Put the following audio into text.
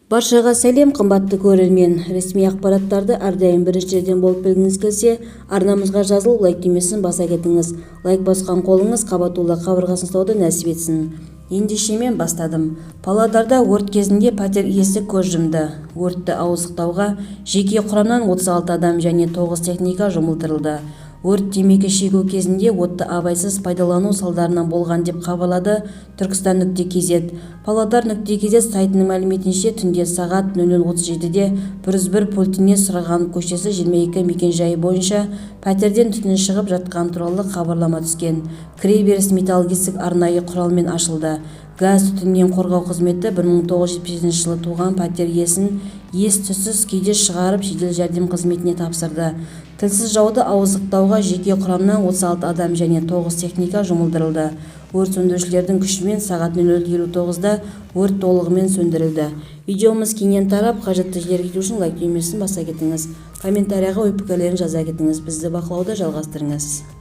Баршаға сәлем, қымбатты көрермен. Ресми ақпараттарды әрдайым біріншіден болып білгіңіз келсе, арнамызға жазылып лайк түймесін баса кетіңіз. Лайк басқан қолыңыз Қабатулла қабырғасын ұстауды нәсіп етсін. Ендеше мен бастадым. Павлодарда өрт кезінде пәтер иесі көз жұмды. Өртті ауыздықтауға жеке құрамнан 36 адам және 9 техника жұмылдырылды. Өрт темекі шегу кезінде отты абайсыз пайдалану салдарынан болған деп хабарлады Түркістан.кз. Павлодар.кз сайтының мәліметінше түнде сағат 00:37-де 101 пультіне Сұраған көшесі 22 мекенжайы бойынша пәтерден түтін шығып жатқан туралы хабарлама түскен. Кіреберіс металл есік арнайы құралмен ашылды. Газ түтіннен қорғау қызметі 1977 жылы туған пәтер иесін ес-түссіз күйде шығарып жедел жәрдем қызметіне тапсырды. Тілсіз жауды ауыздықтауға жеке құрамнан 36 адам және 9 техника жұмылдырылды. Өрт сөндірушілердің күшімен сағат 00:59-да өрт толығымен сөндірілді. Видеомыз кеңінен тарап, қажетті жерге жету үшін лайк түймесін баса кетіңіз. Комментарияға ой-пікірлерін жаза кетіңіз. Бізді бақылауды жалғастырыңыз.